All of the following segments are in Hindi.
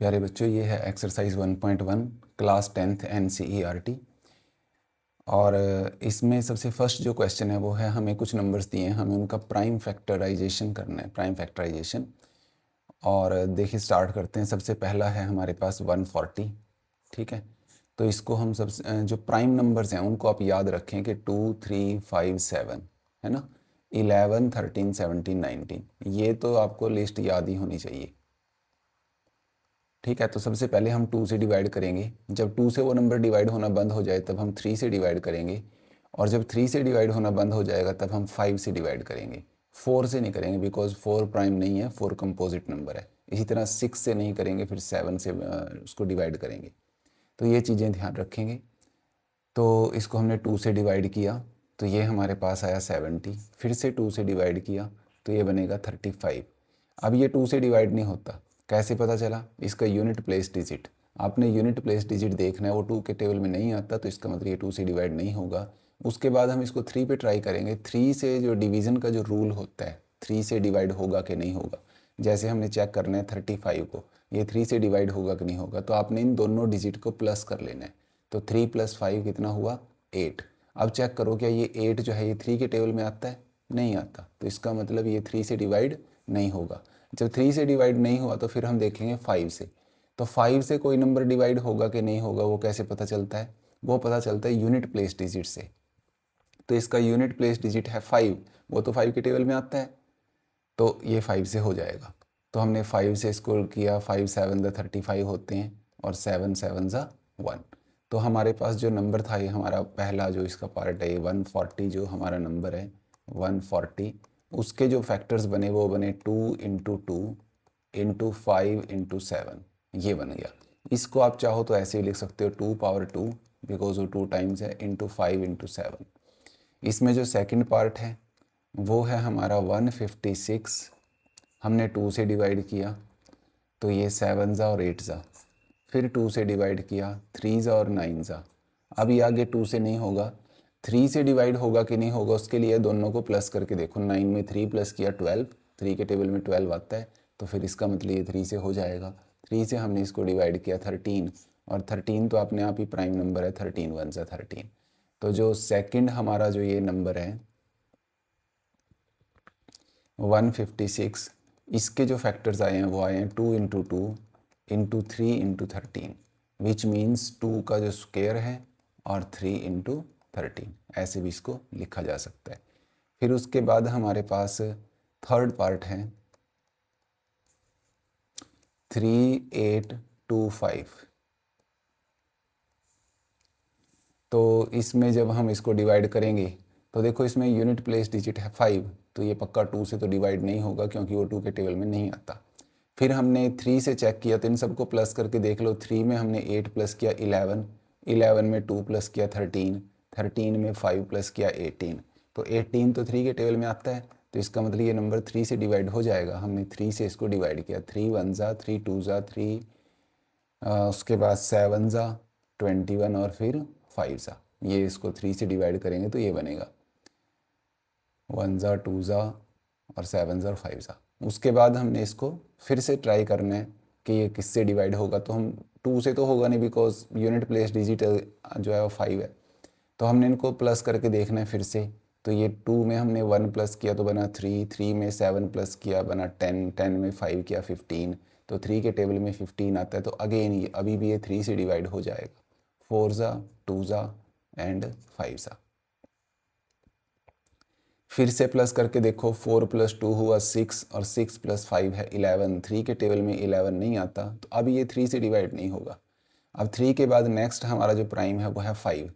प्यारे बच्चों, ये है एक्सरसाइज 1.1 क्लास 10th NCERT। और इसमें सबसे फर्स्ट जो क्वेश्चन है वो है, हमें कुछ नंबर्स दिए हैं, हमें उनका प्राइम फैक्टराइजेशन करना है, प्राइम फैक्टराइजेशन। और देखिए स्टार्ट करते हैं। सबसे पहला है हमारे पास 140। ठीक है, तो इसको हम सब जो प्राइम नंबर्स हैं उनको आप याद रखें कि 2, 3, 5, 7 है ना, 11, 13, 17, 19। ये तो आपको लिस्ट याद ही होनी चाहिए। ठीक है, तो सबसे पहले हम 2 से डिवाइड करेंगे। जब 2 से वो नंबर डिवाइड होना बंद हो जाए तब हम 3 से डिवाइड करेंगे, और जब 3 से डिवाइड होना बंद हो जाएगा तब हम 5 से डिवाइड करेंगे। 4 से नहीं करेंगे बिकॉज 4 प्राइम नहीं है, 4 कंपोजिट नंबर है। इसी तरह 6 से नहीं करेंगे, फिर 7 से उसको डिवाइड करेंगे। तो ये चीज़ें ध्यान रखेंगे। तो इसको हमने 2 से डिवाइड किया तो ये हमारे पास आया 70। फिर से 2 से डिवाइड किया तो ये बनेगा 35। अब ये 2 से डिवाइड नहीं होता, कैसे पता चला? इसका यूनिट प्लेस डिजिट, आपने यूनिट प्लेस डिजिट देखना है, वो 2 के टेबल में नहीं आता तो इसका मतलब ये 2 से डिवाइड नहीं होगा। उसके बाद हम इसको 3 पे ट्राई करेंगे। 3 से जो डिवीज़न का जो रूल होता है, 3 से डिवाइड होगा कि नहीं होगा। जैसे हमने चेक करना है 35 को, ये 3 से डिवाइड होगा कि नहीं होगा, तो आपने इन दोनों डिजिट को प्लस कर लेना है। तो 3 + 5 कितना हुआ? 8। अब चेक करो क्या ये 8 जो है ये 3 के टेबल में आता है? नहीं आता, तो इसका मतलब ये 3 से डिवाइड नहीं होगा। जब 3 से डिवाइड नहीं हुआ तो फिर हम देखेंगे 5 से। तो 5 से कोई नंबर डिवाइड होगा कि नहीं होगा वो कैसे पता चलता है? वो पता चलता है यूनिट प्लेस डिजिट से। तो इसका यूनिट प्लेस डिजिट है 5, वो तो 5 के टेबल में आता है, तो ये 5 से हो जाएगा। तो हमने 5 से इसको किया, 5 7 द 35 होते हैं और 7 7 ज़ा 1। तो हमारे पास जो नंबर था ये हमारा पहला जो इसका पार्ट है, 140 जो हमारा नंबर है 140, उसके जो फैक्टर्स बने वो बने 2 × 2 × 5 × 7, ये बन गया। इसको आप चाहो तो ऐसे ही लिख सकते हो 2 पावर 2 बिकॉज वो 2 टाइम्स है, × 5 × 7। इसमें जो सेकंड पार्ट है वो है हमारा 156। हमने 2 से डिवाइड किया तो ये 7 ज़ा और 8 ज़ा, फिर 2 से डिवाइड किया 3 ज़ा और 9 ज़ा। अब ये आगे 2 से नहीं होगा, 3 से डिवाइड होगा कि नहीं होगा उसके लिए दोनों को प्लस करके देखो। 9 में 3 प्लस किया 12, 3 के टेबल में 12 आता है, तो फिर इसका मतलब ये 3 से हो जाएगा। 3 से हमने इसको डिवाइड किया 13, और 13 तो अपने आप ही प्राइम नंबर है, 13 1 ज़ा 13। तो जो सेकंड हमारा जो ये नंबर है 156, इसके जो फैक्टर्स आए हैं वो आए हैं 2 × 2 × 3 × 13, विच मीन्स 2 का जो स्क्वायर है और 3 × 13, ऐसे भी इसको लिखा जा सकता है। फिर उसके बाद हमारे पास थर्ड पार्ट है 3825। तो इसमें जब हम इसको डिवाइड करेंगे तो देखो इसमें यूनिट प्लेस डिजिट है 5, तो ये पक्का 2 से तो डिवाइड नहीं होगा क्योंकि वो 2 के टेबल में नहीं आता। फिर हमने 3 से चेक किया तो इन सबको प्लस करके देख लो। 3 में हमने 8 प्लस किया 11, 11 में 2 प्लस किया 13, 13 में 5 प्लस किया 18, तो 18 तो 3 के टेबल में आता है, तो इसका मतलब ये नंबर 3 से डिवाइड हो जाएगा। हमने 3 से इसको डिवाइड किया, 3 1 ज़ा 3 2 ज़ा 3, उसके बाद 7 ज़ा 21 और फिर 5 ज़ा। ये इसको 3 से डिवाइड करेंगे तो ये बनेगा 1 ज़ा 2 ज़ा और 7 ज़ा और 5 ज़ा। उसके बाद हमने इसको फिर से ट्राई करना है कि ये किससे डिवाइड होगा। तो हम 2 से तो होगा नहीं बिकॉज यूनिट प्लेस डिजिट जो है वो 5 है, तो हमने इनको प्लस करके देखना है फिर से। तो ये 2 में हमने 1 प्लस किया तो बना 3, 3 में 7 प्लस किया बना 10, 10 में 5 किया 15, तो 3 के टेबल में 15 आता है, तो अगेन ये अभी भी ये 3 से डिवाइड हो जाएगा। 4 ज़ा 2 ज़ा एंड 5 ज़ा। फिर से प्लस करके देखो, 4 + 2 हुआ 6 और 6 + 5 है 11, 3 के टेबल में 11 नहीं आता, तो अब ये 3 से डिवाइड नहीं होगा। अब 3 के बाद नेक्स्ट हमारा जो प्राइम है वो है 5।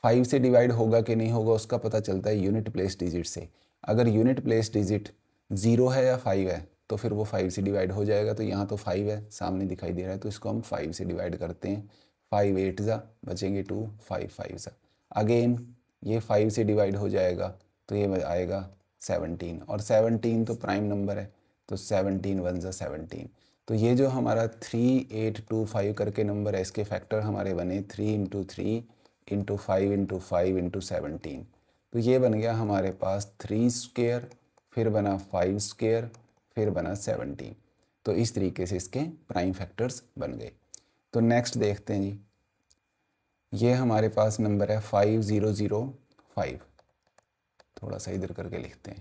5 से डिवाइड होगा कि नहीं होगा उसका पता चलता है यूनिट प्लेस डिजिट से। अगर यूनिट प्लेस डिजिट 0 है या 5 है तो फिर वो 5 से डिवाइड हो जाएगा। तो यहाँ तो 5 है सामने दिखाई दे रहा है, तो इसको हम 5 से डिवाइड करते हैं। 5 8 ज़ा बचेंगे 2, 5 5 ज़ा। अगेन ये 5 से डिवाइड हो जाएगा तो ये आएगा 17, और 17 तो प्राइम नंबर है, तो 17 1 ज़ा 17। तो ये जो हमारा 3825 करके नंबर है इसके फैक्टर हमारे बने 3 × 3 × 5 × 5 × 17। तो ये बन गया हमारे पास 3 स्क्वायर, फिर बना 5 स्क्वायर, फिर बना 17। तो इस तरीके से इसके प्राइम फैक्टर्स बन गए। तो नेक्स्ट देखते हैं जी, ये हमारे पास नंबर है 5005। थोड़ा सा इधर करके लिखते हैं।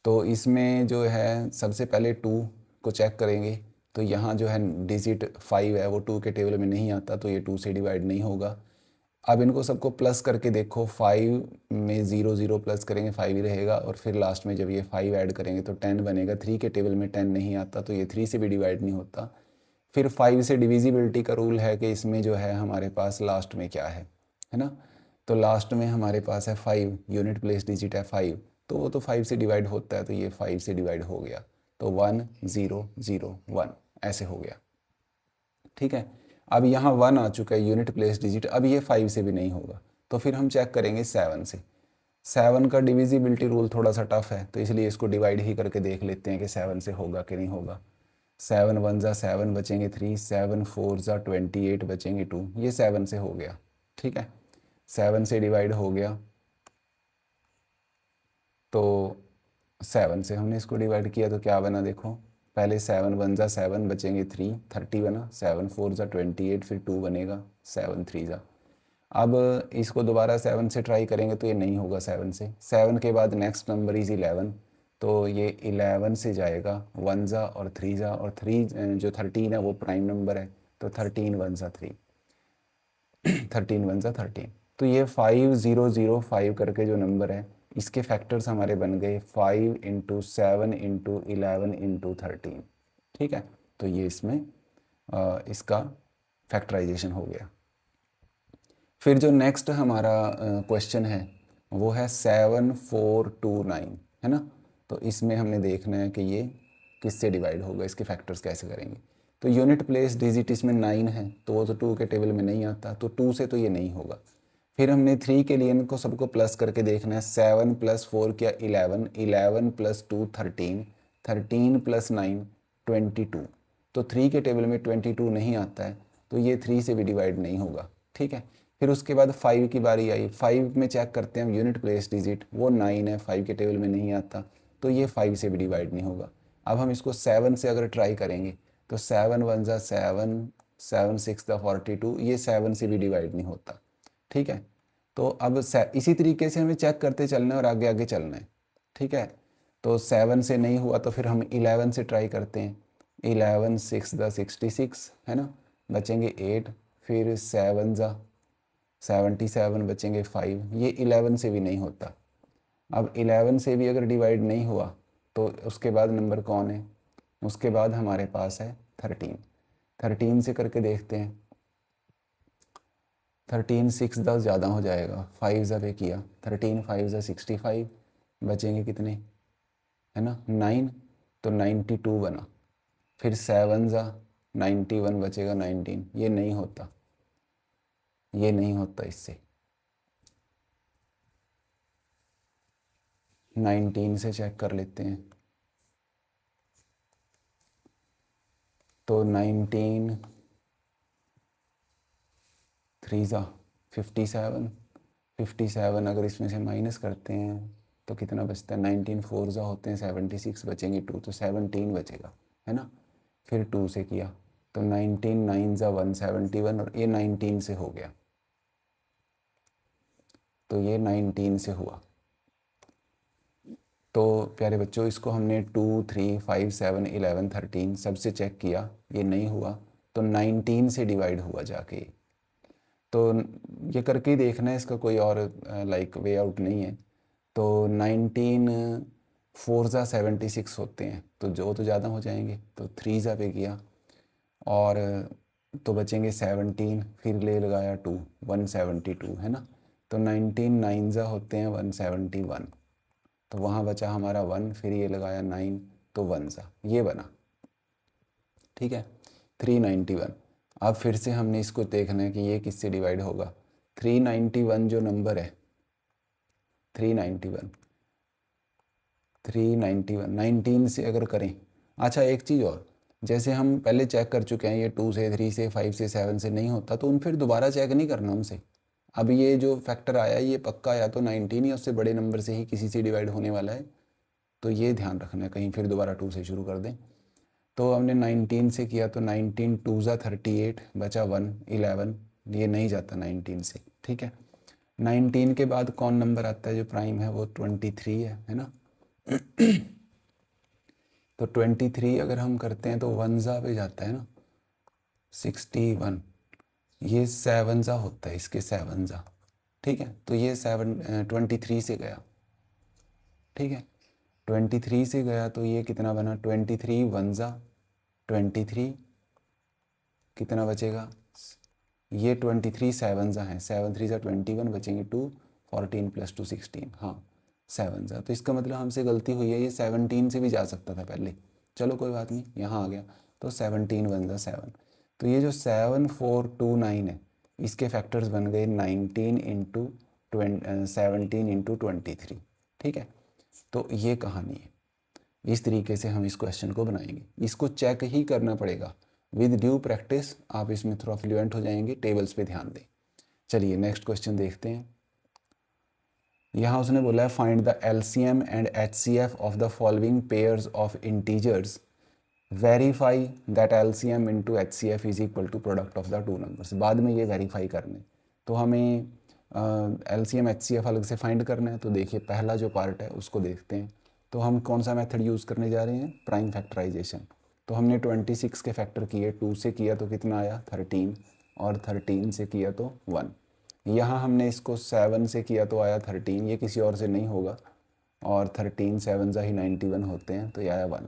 तो इसमें जो है सबसे पहले 2 को चेक करेंगे। तो यहाँ जो है डिजिट 5 है वो 2 के टेबल में नहीं आता, तो ये 2 से डिवाइड नहीं होगा। अब इनको सबको प्लस करके देखो, 5 में 0 0 प्लस करेंगे 5 ही रहेगा, और फिर लास्ट में जब ये 5 ऐड करेंगे तो 10 बनेगा। 3 के टेबल में 10 नहीं आता, तो ये 3 से भी डिवाइड नहीं होता। फिर 5 से डिविजिबिलिटी का रूल है कि इसमें जो है हमारे पास लास्ट में क्या है ना। तो लास्ट में हमारे पास है 5, यूनिट प्लेस डिजिट है 5, तो वो तो 5 से डिवाइड होता है, तो ये 5 से डिवाइड हो गया। तो 1 0 0 1 ऐसे हो गया। ठीक है, अब यहाँ 1 आ चुका है यूनिट प्लेस डिजिट, अब ये 5 से भी नहीं होगा। तो फिर हम चेक करेंगे 7 से। 7 का डिविजिबिलिटी रूल थोड़ा सा टफ है, तो इसलिए इसको डिवाइड ही करके देख लेते हैं कि 7 से होगा कि नहीं होगा। 7 1 ज़ा 7 बचेंगे 3, 7 4 ज़ा 28 बचेंगे 2, ये 7 से हो गया। ठीक है, 7 से डिवाइड हो गया, तो 7 से हमने इसको डिवाइड किया तो क्या बना देखो, पहले 7 1 ज़ा 7 बचेंगे 3, 30 बना। 7 4 ज़ा 28, फिर 2 बनेगा, 7 3 ज़ा। अब इसको दोबारा 7 से ट्राई करेंगे तो ये नहीं होगा 7 से। 7 के बाद नेक्स्ट नंबर इज़ 11, तो ये 11 से जाएगा 1 ज़ा और 3 ज़ा, और 3 जो 13 है वो प्राइम नंबर है, तो 13 1 ज़ा 3, 13 1 ज़ा 13। तो ये 5005 करके जो नंबर है इसके फैक्टर्स हमारे बन गए 5 इंटू 7 इंटू 11 इंटू 13। ठीक है, तो ये इसमें इसका फैक्टराइजेशन हो गया। फिर जो नेक्स्ट हमारा क्वेश्चन है वो है 7429, है ना। तो इसमें हमने देखना है कि ये किससे डिवाइड होगा, इसके फैक्टर्स कैसे करेंगे। तो यूनिट प्लेस डिजिट इसमें 9 है, तो वो तो 2 के टेबल में नहीं आता, तो 2 से तो ये नहीं होगा। फिर हमने 3 के लिए इनको सबको प्लस करके देखना है। 7 + 4 क्या 11, 11 + 2 13, 13 + 9 22। तो 3 के टेबल में 22 नहीं आता है, तो ये 3 से भी डिवाइड नहीं होगा। ठीक है, फिर उसके बाद 5 की बारी आई। 5 में चेक करते हैं यूनिट प्लेस डिजिट, वो 9 है, 5 के टेबल में नहीं आता, तो ये 5 से भी डिवाइड नहीं होगा। अब हम इसको 7 से अगर ट्राई करेंगे तो 7 1 ज़ा 7, 7 6 ज़ा 42, ये 7 से भी डिवाइड नहीं होता। ठीक है, तो अब इसी तरीके से हमें चेक करते चलना है और आगे आगे चलना है। ठीक है, तो 7 से नहीं हुआ तो फिर हम 11 से ट्राई करते हैं। 11 6 ज़ा 66, है ना, बचेंगे 8, फिर 7 ज़ा 77 बचेंगे 5, ये 11 से भी नहीं होता। अब 11 से भी अगर डिवाइड नहीं हुआ तो उसके बाद नंबर कौन है, उसके बाद हमारे पास है 13। 13 से करके देखते हैं। 13 6 10 ज़्यादा हो जाएगा, 5 ज़ा पे किया, 13 5 ज़ा 65, बचेंगे कितने, है ना 9, तो 92 बना। फिर 7 ज़ा 91 बचेगा 19, ये नहीं होता, ये नहीं होता इससे। 19 से चेक कर लेते हैं। तो 19 3 ज़ा 57, 57 अगर इसमें से माइनस करते हैं तो कितना बचता है, 19 4 ज़ा होते हैं 76, बचेंगे 2, तो 17 बचेगा, है ना। फिर 2 से किया तो 19 9 ज़ा 171, और ये 19 से हो गया, तो ये 19 से हुआ। तो प्यारे बच्चों, इसको हमने 2 3 5 7 11 13 सबसे चेक किया, ये नहीं हुआ, तो 19 से डिवाइड हुआ जाके। तो ये करके ही देखना है, इसका कोई और लाइक वे आउट नहीं है। तो 19 4 ज़ा 76 होते हैं, तो जो तो ज़्यादा हो जाएंगे, तो 3 ज़ा पे किया, और तो बचेंगे 17, फिर ले लगाया 2, 172, है ना। तो 19 9 ज़ा होते हैं 171, तो वहाँ बचा हमारा 1, फिर ये लगाया 9, तो 1 ज़ा, ये बना। ठीक है, 391। अब फिर से हमने इसको देखना है कि ये किससे डिवाइड होगा। 391 जो नंबर है, 391 19 से अगर करें। अच्छा, एक चीज़ और, जैसे हम पहले चेक कर चुके हैं, ये 2 से 3 से 5 से 7 से नहीं होता, तो उन फिर दोबारा चेक नहीं करना उनसे। अब ये जो फैक्टर आया ये पक्का या तो 19 या उससे बड़े नंबर से ही किसी से डिवाइड होने वाला है, तो ये ध्यान रखना है, कहीं फिर दोबारा 2 से शुरू कर दें। तो हमने 19 से किया तो 19 2 ज़ा 38, बचा 1 11, ये नहीं जाता 19 से, ठीक है। 19 के बाद कौन नंबर आता है जो प्राइम है, वो 23 है ना। तो 23 अगर हम करते हैं तो 1 ज़ा पे जाता है ना, 61, ये 7 ज़ा होता है, इसके 7 ज़ा, ठीक है। तो ये 23 से गया, ठीक है। 23 से गया तो ये कितना बना, 23 1 ज़ा 23, कितना बचेगा, ये 23 7 ज़ा हैं, 7 3 ज़ा 21, बचेंगे 2, 14 + 2 16, हाँ 7 ज़ा। तो इसका मतलब हमसे गलती हुई है, ये 17 से भी जा सकता था पहले, चलो कोई बात नहीं, यहाँ आ गया। तो 17 1 ज़ा 7, तो ये जो 7 4 2 9 है, इसके फैक्टर्स बन गए 19 इंटू 17 × 23, ठीक है। तो ये कहानी है, इस तरीके से हम इस क्वेश्चन को बनाएंगे। इसको चेक ही करना पड़ेगा, विद ड्यू प्रैक्टिस आप इसमें थोड़ा फ्लुएंट हो जाएंगे। टेबल्स पे ध्यान दें। चलिए नेक्स्ट क्वेश्चन देखते हैं। यहाँ उसने बोला है find the LCM and HCF of the following pairs of integers, verify that LCM × HCF is equal to product of the two numbers. बाद में ये वेरीफाई करने, तो हमें LCM HCF अलग से फाइंड करना है। तो देखिए पहला जो पार्ट है उसको देखते हैं। तो हम कौन सा मेथड यूज़ करने जा रहे हैं, प्राइम फैक्टराइजेशन। तो हमने 26 के फैक्टर किए, 2 से किया तो कितना आया 13, और 13 से किया तो 1। यहाँ हमने इसको 7 से किया तो आया 13, ये किसी और से नहीं होगा, और 13 7 ही 91 होते हैं, तो ये आया 1।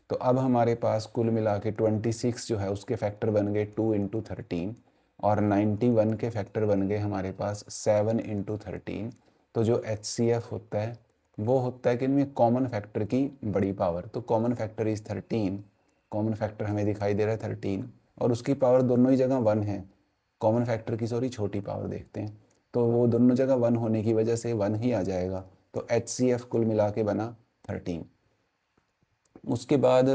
तो अब हमारे पास कुल मिला के 26 जो है उसके फैक्टर बन गए 2 × 13, और 91 के फैक्टर बन गए हमारे पास 7 × 13। तो जो HCF होता है वो होता है कि इनमें कॉमन फैक्टर की बड़ी पावर। तो common factor is 13, common factor हमें दिखाई दे रहा है 13, और उसकी पावर दोनों ही जगह 1 है। कॉमन फैक्टर की सॉरी छोटी पावर देखते हैं, तो वो दोनों जगह 1 होने की वजह से 1 ही आ जाएगा। तो HCF कुल मिला के बना 13। उसके बाद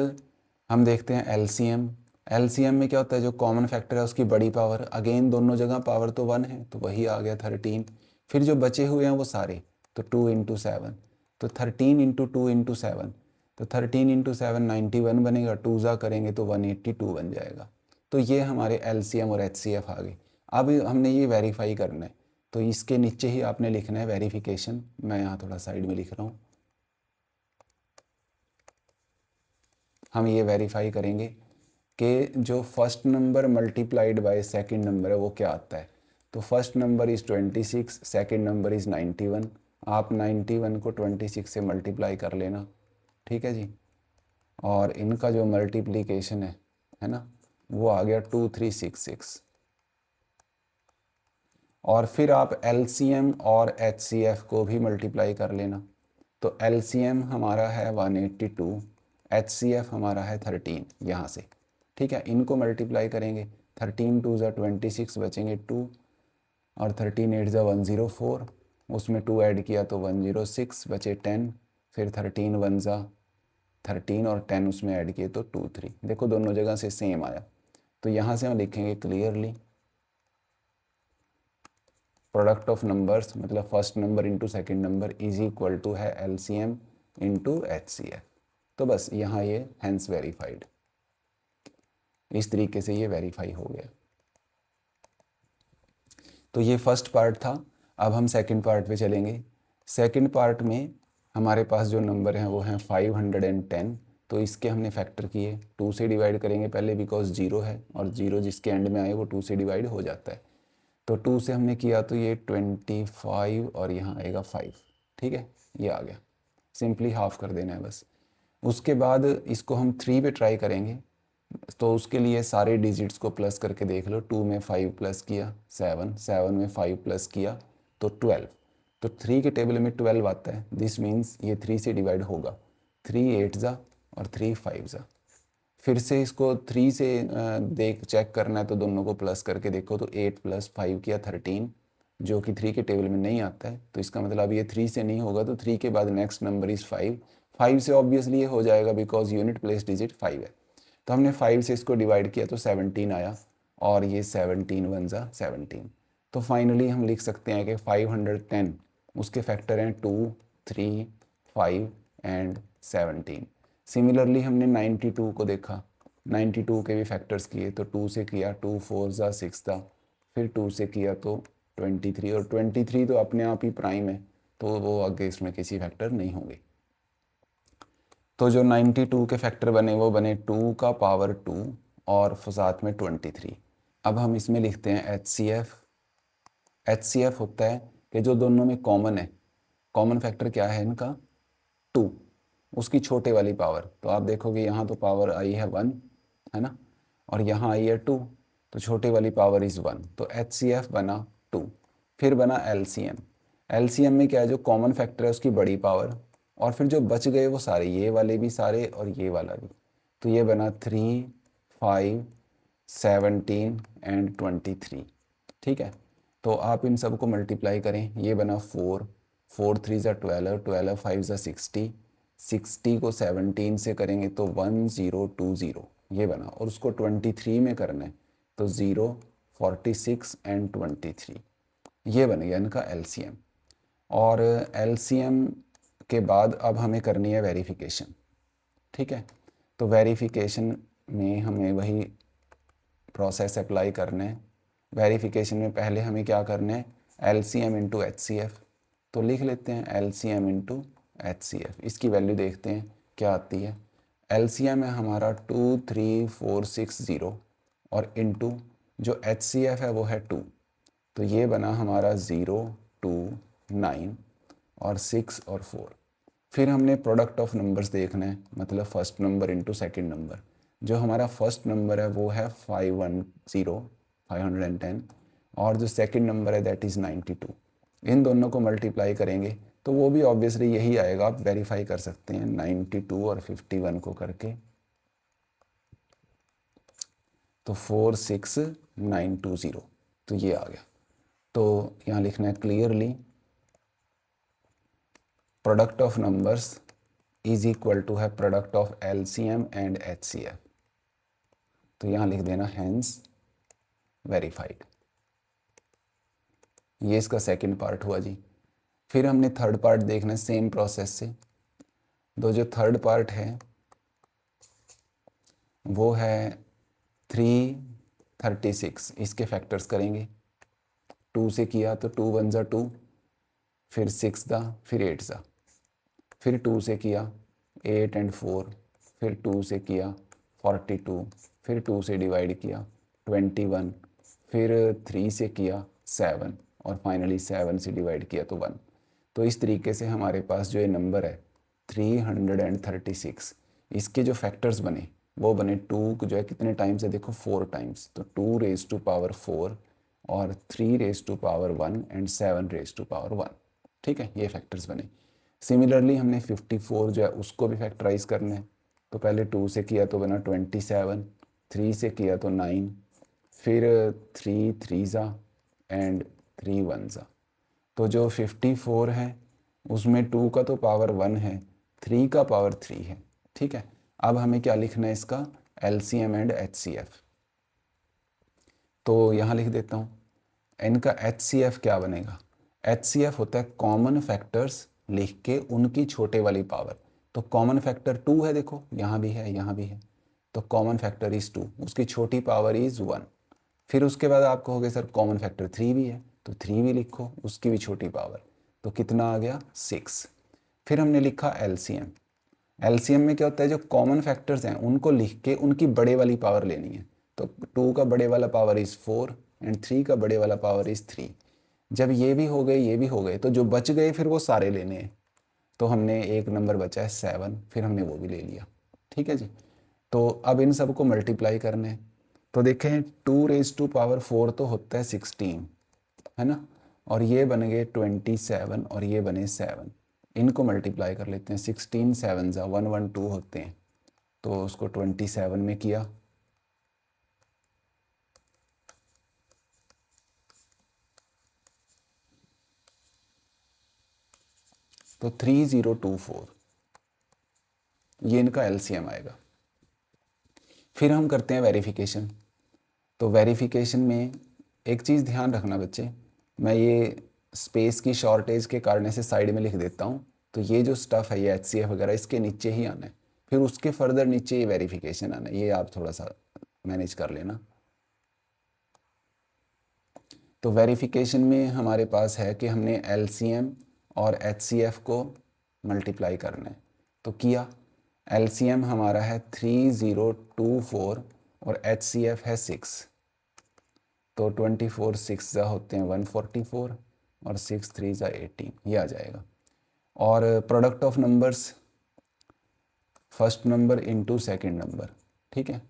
हम देखते हैं LCM। LCM में क्या होता है, जो कॉमन फैक्टर है उसकी बड़ी पावर, अगेन दोनों जगह पावर तो 1 है, तो वही आ गया 13। फिर जो बचे हुए हैं वो सारे, तो 2 × 7, तो 13 × 2 × 7, तो 13 × 7 91 बनेगा, 2 ज़ा करेंगे तो 182 बन जाएगा। तो ये हमारे LCM और HCF आ गए। अब हमने ये वेरीफाई करना है, तो इसके नीचे ही आपने लिखना है वेरिफिकेशन। मैं यहाँ थोड़ा साइड में लिख रहा हूँ। हम ये वेरीफाई करेंगे कि जो first number multiplied by second number है वो क्या आता है। तो first number is 26, second number is 91। आप 91 को 26 से मल्टीप्लाई कर लेना, ठीक है जी। और इनका जो मल्टीप्लिकेशन है ना, वो आ गया 2366। और फिर आप LCM और HCF को भी मल्टीप्लाई कर लेना। तो LCM हमारा है 182, HCF हमारा है 13 यहाँ से, ठीक है। इनको मल्टीप्लाई करेंगे, 13 2 ज़ा 26, बचेंगे 2, और 13 8 ज़ा 104, उसमें 2 ऐड किया तो 106, बचे 10, फिर 13 1 ज़ा 13, और 10 उसमें ऐड किए तो 2 3। देखो दोनों जगह से सेम आया। तो यहाँ से हम लिखेंगे क्लियरली प्रोडक्ट ऑफ नंबर्स, मतलब first number into second number is equal to है LCM इंटू HCF। तो बस यहाँ ये हैंस वेरीफाइड, इस तरीके से ये वेरीफाई हो गया। तो ये फर्स्ट पार्ट था। अब हम सेकंड पार्ट पे चलेंगे। सेकंड पार्ट में हमारे पास जो नंबर हैं वो हैं 510। तो इसके हमने फैक्टर किए, 2 से डिवाइड करेंगे पहले, बिकॉज 0 है, और 0 जिसके एंड में आए वो 2 से डिवाइड हो जाता है। तो 2 से हमने किया तो ये 25, और यहाँ आएगा 5, ठीक है, ये आ गया। सिंपली हाफ कर देना है बस। उसके बाद इसको हम 3 पे ट्राई करेंगे, तो उसके लिए सारे डिजिट्स को प्लस करके देख लो। 2 में 5 प्लस किया 7, 7 में 5 प्लस किया तो 12। तो 3 के टेबल में 12 आता है, दिस मीन्स ये 3 से डिवाइड होगा। 3 8 ज़ा और 3 5 ज़ा। फिर से इसको 3 से देख चेक करना है, तो दोनों को प्लस करके देखो। तो 8 + 5 किया 13, जो कि 3 के टेबल में नहीं आता है। तो इसका मतलब ये 3 से नहीं होगा, तो 3 के बाद नेक्स्ट नंबर इज़ 5। 5 से ऑब्वियसली ये हो जाएगा, बिकॉज यूनिट प्लेस डिजिट 5 है। तो हमने 5 से इसको डिवाइड किया तो 17 आया, और ये 17 1 ज़ा 17। तो फाइनली हम लिख सकते हैं कि 510 उसके फैक्टर हैं 2 3 5 एंड 17। सिमिलरली हमने 92 को देखा, 92 के भी फैक्टर्स किए, तो 2 से किया 2 4 ज़ा 6 था, फिर 2 से किया तो 23, और 23 तो अपने आप ही प्राइम है, तो वो आगे इसमें किसी फैक्टर नहीं होंगे। तो जो 92 के फैक्टर बने वो बने 2 का पावर 2 और साथ में 23। अब हम इसमें लिखते हैं HCF। HCF होता है कि जो दोनों में कॉमन है, कॉमन फैक्टर क्या है इनका 2, उसकी छोटे वाली पावर। तो आप देखोगे यहाँ तो पावर आई है 1, है ना, और यहाँ आई है 2, तो छोटे वाली पावर इज़ 1, तो HCF बना 2। फिर बना LCM। LCM में क्या है, जो कॉमन फैक्टर है उसकी बड़ी पावर, और फिर जो बच गए वो सारे, ये वाले भी सारे और ये वाला भी, तो ये बना 3 5 17 एंड 23। ठीक है, तो आप इन सब को मल्टीप्लाई करें, ये बना 4 4 3 ज़ा 12, 12 5 ज़ा 60, 60 को 17 से करेंगे तो 1020 ये बना, और उसको 23 में करना है तो 0 46 एंड 23, ये बन गया इनका LCM। और LCM के बाद अब हमें करनी है वेरिफिकेशन। ठीक है, तो वेरिफिकेशन में हमें वही प्रोसेस अप्लाई करना है। वेरिफिकेशन में पहले हमें क्या करना है, LCM इंटू HCF, तो लिख लेते हैं LCM इंटू HCF। इसकी वैल्यू देखते हैं क्या आती है। LCM है हमारा 23460 और इंटू जो HCF है वो है 2, तो ये बना हमारा 0 2 9 और 6 और 4। फिर हमने प्रोडक्ट ऑफ नंबर्स देखना है, मतलब first number into second number. जो हमारा फर्स्ट नंबर है वो है 510 और जो सेकंड नंबर है दैट इज़ 92। इन दोनों को मल्टीप्लाई करेंगे तो वो भी ऑब्वियसली यही आएगा, आप वेरीफाई कर सकते हैं 92 और 51 को करके, तो 46920, तो ये आ गया। तो यहाँ लिखना है clearly product of numbers is equal to है product of LCM and HCF, तो यहाँ लिख देना हैंस वेरीफाइड। ये इसका सेकंड पार्ट हुआ जी। फिर हमने थर्ड पार्ट देखना है सेम प्रोसेस से। तो जो थर्ड पार्ट है वो है 336, इसके फैक्टर्स करेंगे। 2 से किया तो 2 1 ज़ा 2, फिर 6 दा, फिर 8 ज़ा, फिर 2 से किया 8 एंड 4, फिर 2 से किया 42, फिर 2 से डिवाइड किया 21, फिर 3 से किया 7 और फाइनली 7 से डिवाइड किया तो 1। तो इस तरीके से हमारे पास जो ये नंबर है 336, इसके जो फैक्टर्स बने वो बने 2 जो है कितने टाइम्स है देखो 4 टाइम्स, तो 2 रेज़ टू पावर 4 और 3 raise to power 1 and 7 raise to power 1। ठीक है, ये फैक्टर्स बने। सिमिलरली हमने 54 जो है उसको भी फैक्टराइज करना है, तो पहले 2 से किया तो बना 27, 3 से किया तो 9, फिर 3 3 ज़ा एंड 3 1 ज़ा। तो जो 54 है उसमें 2 का तो पावर 1 है, 3 का पावर 3 है। ठीक है, अब हमें क्या लिखना है इसका LCM एंड HCF, तो यहाँ लिख देता हूँ। इनका HCF क्या बनेगा, HCF होता है कॉमन फैक्टर्स लिख के उनकी छोटे वाली पावर। तो कॉमन फैक्टर 2 है, देखो यहाँ भी है यहाँ भी है, तो कॉमन फैक्टर इज़ 2, उसकी छोटी पावर इज़ 1। फिर उसके बाद आप कहोगे सर कॉमन फैक्टर 3 भी है, तो 3 भी लिखो, उसकी भी छोटी पावर, तो कितना आ गया 6। फिर हमने लिखा LCM। LCM में क्या होता है, जो कॉमन फैक्टर्स हैं उनको लिख के उनकी बड़े वाली पावर लेनी है। तो 2 का बड़े वाला पावर इज़ 4 एंड 3 का बड़े वाला पावर इज़ 3। जब ये भी हो गए ये भी हो गए तो जो बच गए फिर वो सारे लेने हैं, तो हमने एक नंबर बचा है 7, फिर हमने वो भी ले लिया। ठीक है जी, तो अब इन सब को मल्टीप्लाई करने हैं। तो देखें 2 रेज़ टू पावर 4 तो होता है 16, है ना, और ये बन गए 27 और ये बने 7। इनको मल्टीप्लाई कर लेते हैं, 16 7 ज़ा 112 होते हैं, तो उसको 27 में किया तो 3024, ये इनका LCM आएगा। फिर हम करते हैं वेरिफिकेशन। तो वेरिफिकेशन में एक चीज़ ध्यान रखना बच्चे, मैं ये स्पेस की शॉर्टेज के कारण से साइड में लिख देता हूँ तो ये जो स्टफ़ है ये HCF वगैरह इसके नीचे ही आना है, फिर उसके फर्दर नीचे ये वेरिफिकेशन आना है, ये आप थोड़ा सा मैनेज कर लेना। तो वेरिफिकेशन में हमारे पास है कि हमने LCM और HCF को मल्टीप्लाई करना है, तो किया। LCM हमारा है 3024 और HCF है 6, तो 24 6 जा होते हैं 144 और 6 3 जा 18, ये आ जाएगा। और product of numbers first number into second number, ठीक है।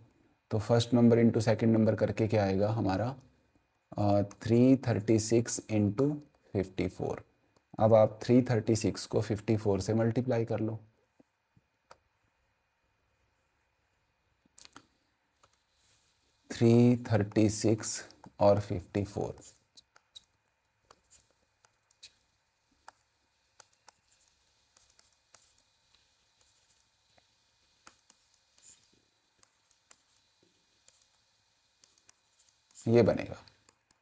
तो first number into second number करके क्या आएगा हमारा 336 इंटू 54। अब आप 336 को 54 से मल्टीप्लाई कर लो। थ्री 36 और 54, ये बनेगा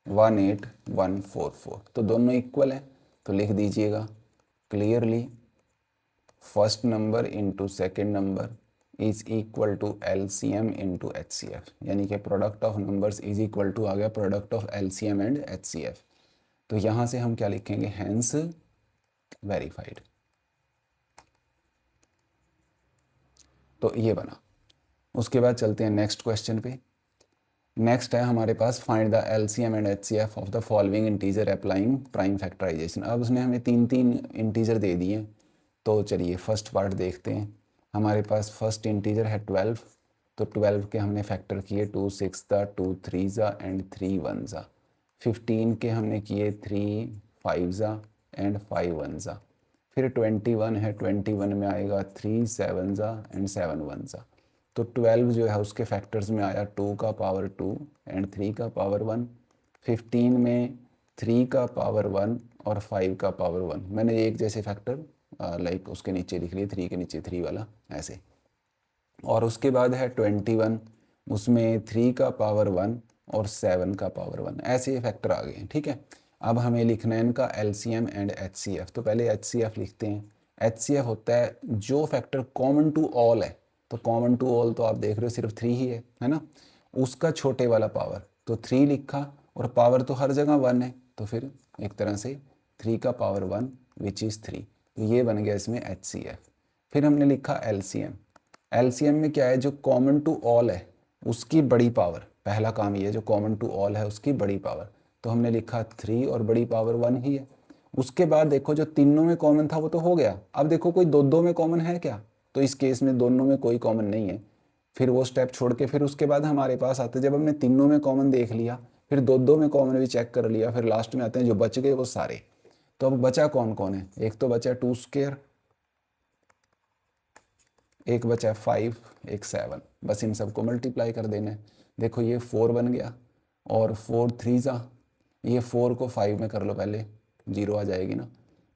18144। तो दोनों इक्वल है, तो लिख दीजिएगा clearly first number into second number is equal to LCM into HCF, यानी कि product of numbers is equal to आ गया product of LCM and HCF। तो यहाँ से हम क्या लिखेंगे, हैंस वेरीफाइड। तो ये बना। उसके बाद चलते हैं नेक्स्ट क्वेश्चन पे। नेक्स्ट है हमारे पास find the LCM and HCF of the following integer applying prime factorisation. अब उसने हमें तीन तीन इंटीजर दे दिए, तो चलिए फर्स्ट पार्ट देखते हैं। हमारे पास फर्स्ट इंटीजर है 12, तो 12 के हमने फैक्टर किए 2 6 ज़ा 2 3 ज़ा एंड 3 1 ज़ा। 15 के हमने किए 3 5 ज़ा एंड 5 1 ज़ा। फिर 21 है, 21 में आएगा 3 7 ज़ा एंड 7 1 ज़ा। तो 12 जो है उसके फैक्टर्स में आया 2 का पावर 2 एंड 3 का पावर 1। 15 में 3 का पावर 1 और 5 का पावर 1। मैंने एक जैसे फैक्टर लाइक उसके नीचे लिख लिए, 3 के नीचे 3 वाला ऐसे। और उसके बाद है 21, उसमें 3 का पावर 1 और 7 का पावर 1, ऐसे फैक्टर आ गए हैं, ठीक है। अब हमें लिखना है इनका LCM एंड HCF। तो पहले HCF लिखते हैं। HCF होता है जो फैक्टर कॉमन टू ऑल है, तो कॉमन टू ऑल तो आप देख रहे हो सिर्फ 3 ही है ना, उसका छोटे वाला पावर, तो 3 लिखा, और पावर तो हर जगह 1 है, तो फिर एक तरह से 3 का पावर 1 विच इज़ 3। तो ये बन गया इसमें HCF। फिर हमने लिखा LCM। LCM में क्या है, जो कॉमन टू ऑल है उसकी बड़ी पावर, पहला काम ये है जो कॉमन टू ऑल है उसकी बड़ी पावर, तो हमने लिखा 3 और बड़ी पावर 1 ही है। उसके बाद देखो जो तीनों में कॉमन था वो तो हो गया, अब देखो कोई दो दो में कॉमन है क्या, तो इस केस में दोनों में कोई कॉमन नहीं है। फिर वो स्टेप छोड़ के फिर उसके बाद हमारे पास आते, जब हमने तीनों में कॉमन देख लिया, फिर दो दो में कॉमन भी चेक कर लिया, फिर लास्ट में आते हैं जो बच गए वो सारे। तो अब बचा कौन कौन है, एक तो बचा 2 स्क्वायर, एक बचा 5, एक 7, बस इन सबको मल्टीप्लाई कर देना है। देखो ये 4 बन गया, और 4 3 ज़ा, ये 4 को 5 में कर लो, पहले 0 आ जाएगी ना,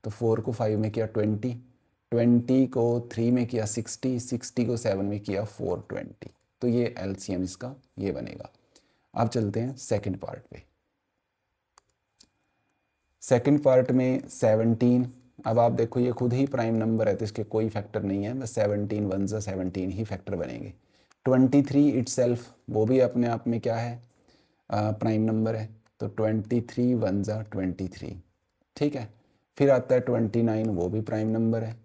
तो 4 को 5 में किया 20, 20 को 3 में किया 60, 60 को 7 में किया 420। तो ये LCM इसका ये बनेगा। अब चलते हैं सेकंड पार्ट पे। सेकंड पार्ट में 17, अब आप देखो ये खुद ही प्राइम नंबर है तो इसके कोई फैक्टर नहीं है, बस 17 1 ज़ा 17 ही फैक्टर बनेंगे। 23 इटसेल्फ वो भी अपने आप में क्या है, प्राइम नंबर है, तो 23 1 ज़ा 23, ठीक है। फिर आता है 29, वो भी प्राइम नंबर है,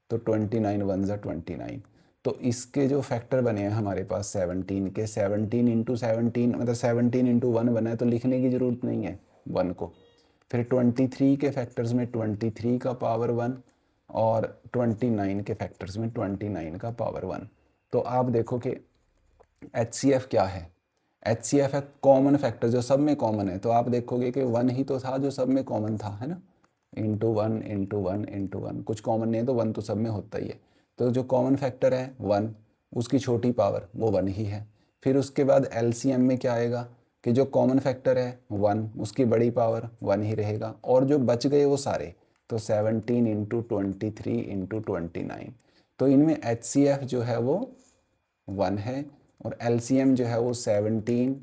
तो 29 1 ज़ा 29। तो इसके जो फैक्टर बने हैं हमारे पास 17 के, 17 इंटू 17 मतलब 17 इंटू 1 बना है, तो लिखने की ज़रूरत नहीं है 1 को। फिर 23 के फैक्टर्स में 23 का पावर 1 और 29 के फैक्टर्स में 29 का पावर 1। तो आप देखो कि HCF क्या है, HCF है कॉमन फैक्टर जो सब में कॉमन है। तो आप देखोगे कि 1 ही तो था जो सब में कॉमन था, है ना, इंटू 1 इंटू 1 इंटू 1, कुछ कॉमन नहीं है तो 1 तो सब में होता ही है। तो जो कॉमन फैक्टर है 1, उसकी छोटी पावर वो 1 ही है। फिर उसके बाद LCM में क्या आएगा कि जो कॉमन फैक्टर है 1, उसकी बड़ी पावर 1 ही रहेगा, और जो बच गए वो सारे, तो 17 इंटू 23 इंटू 29। तो इनमें HCF जो है वो 1 है, और LCM जो है वो 17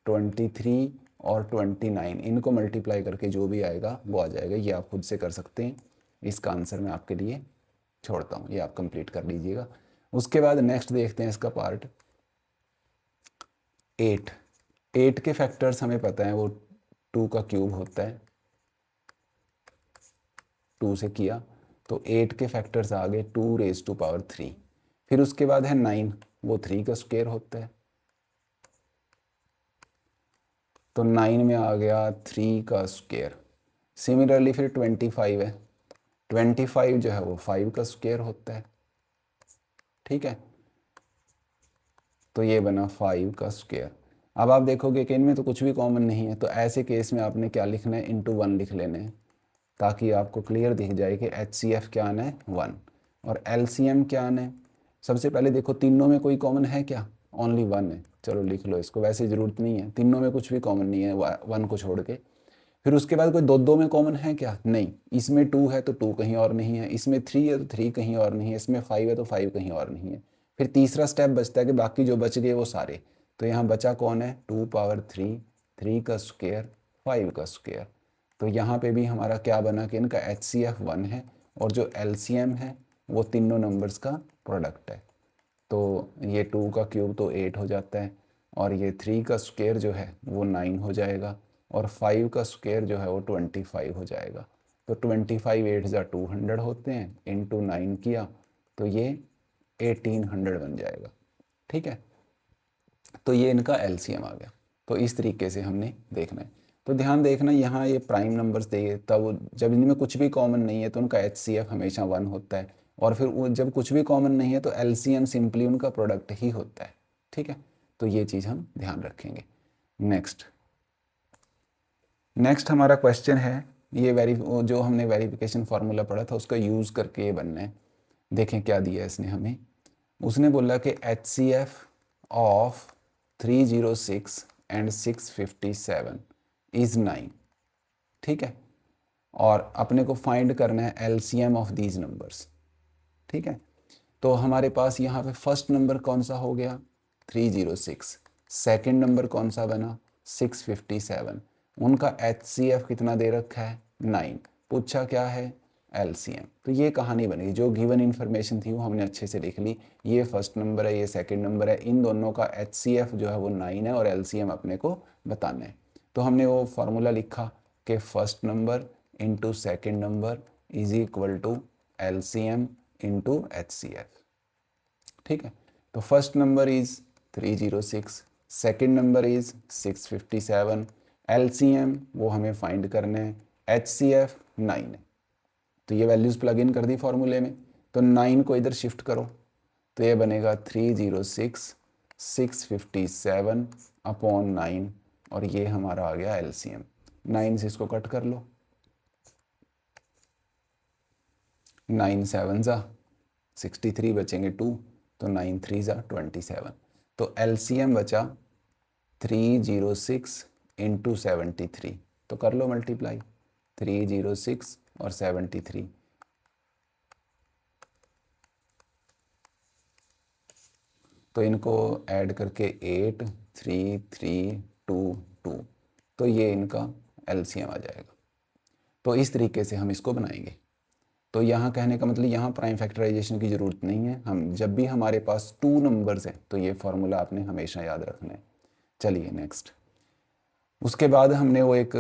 23 और 29, इनको मल्टीप्लाई करके जो भी आएगा वो आ जाएगा। ये आप खुद से कर सकते हैं, इसका आंसर मैं आपके लिए छोड़ता हूँ, ये आप कंप्लीट कर लीजिएगा। उसके बाद नेक्स्ट देखते हैं इसका पार्ट 8। 8 के फैक्टर्स हमें पता है, वो 2 का क्यूब होता है, 2 से किया तो 8 के फैक्टर्स आ गए 2 रेज टू पावर 3। फिर उसके बाद है 9, वो 3 का स्क्वायर होता है, तो 9 में आ गया 3 का स्क्वायर। सिमिलरली फिर 25 है, 25 जो है वो 5 का स्क्वायर होता है, ठीक है, तो ये बना 5 का स्क्वायर। अब आप देखोगे कि इनमें तो कुछ भी कॉमन नहीं है, तो ऐसे केस में आपने क्या लिखना है, इंटू 1 लिख लेने हैं, ताकि आपको क्लियर दिख जाए कि HCF क्या आना है 1 और LCM क्या आना है। सबसे पहले देखो तीनों में कोई कॉमन है क्या, ओनली 1 है, चलो लिख लो इसको, वैसे ज़रूरत नहीं है, तीनों में कुछ भी कॉमन नहीं है 1 को छोड़ के। फिर उसके बाद कोई दो में कॉमन है क्या, नहीं, इसमें 2 है तो 2 कहीं और नहीं है, इसमें 3 है तो 3 कहीं और नहीं है, इसमें 5 है तो 5 कहीं और नहीं है। फिर तीसरा स्टेप बचता है कि बाकी जो बच गए वो सारे, तो यहाँ बचा कौन है 2 पावर 3, 3 का स्क्वायर, 5 का स्क्वायर। तो यहाँ पे भी हमारा क्या बना कि इनका HCF 1 है और जो LCM है वो तीनों नंबर्स का प्रोडक्ट है। तो ये 2 का क्यूब तो 8 हो जाता है और ये 3 का स्क्वायर जो है वो 9 हो जाएगा और 5 का स्क्वायर जो है वो 25 हो जाएगा। तो 25 8 जा 200 होते हैं, इंटू 9 किया तो ये 1800 बन जाएगा, ठीक है। तो ये इनका LCM आ गया। तो इस तरीके से हमने देखना है। तो ध्यान देखना यहाँ ये प्राइम नंबर्स दिए, तब जब इनमें कुछ भी कॉमन नहीं है तो उनका HCF हमेशा 1 होता है, और फिर जब कुछ भी कॉमन नहीं है तो LCM सिंपली उनका प्रोडक्ट ही होता है, ठीक है। तो ये चीज़ हम ध्यान रखेंगे। नेक्स्ट हमारा क्वेश्चन है, ये जो हमने वेरिफिकेशन फार्मूला पढ़ा था उसका यूज़ करके ये बनना है। देखें क्या दिया है इसने हमें, उसने बोला कि HCF ऑफ 306 एंड 657 इज़ 9, ठीक है, और अपने को फाइंड करना है LCM ऑफ दीज नंबर्स, ठीक है। तो हमारे पास यहाँ पे फर्स्ट नंबर कौन सा हो गया 306, सेकंड नंबर कौन सा बना 657, उनका HCF कितना दे रखा है 9, पूछा क्या है LCM। तो ये कहानी बनेगी, जो गिवन इन्फॉर्मेशन थी वो हमने अच्छे से लिख ली, ये फर्स्ट नंबर है ये सेकंड नंबर है, इन दोनों का HCF जो है वो 9 है और LCM अपने को बताना है। तो हमने वो फार्मूला लिखा कि first number into second number is equal to LCM into HCF, ठीक है। तो first number is 306, second number is 657, LCM वो हमें फाइंड करना है, HCF 9 है। तो ये वैल्यूज़ प्लग इन कर दी फॉर्मूले में, तो 9 को इधर शिफ्ट करो तो ये बनेगा 306 657 अपॉन 9 और ये हमारा आ गया LCM। 9 से इसको कट कर लो, 9 7 जा 63 बचेंगे 2, तो 9 3 जा 27, तो LCM बचा 306 इंटू 73, तो कर लो मल्टीप्लाई 306 और 73, तो इनको ऐड करके 8 3 3 2 2, तो ये इनका LCM आ जाएगा। तो इस तरीके से हम इसको बनाएंगे। तो यहाँ कहने का मतलब यहाँ प्राइम फैक्टराइजेशन की ज़रूरत नहीं है, हम जब भी हमारे पास 2 नंबर्स हैं तो ये फार्मूला आपने हमेशा याद रखना है। चलिए नेक्स्ट, उसके बाद हमने वो एक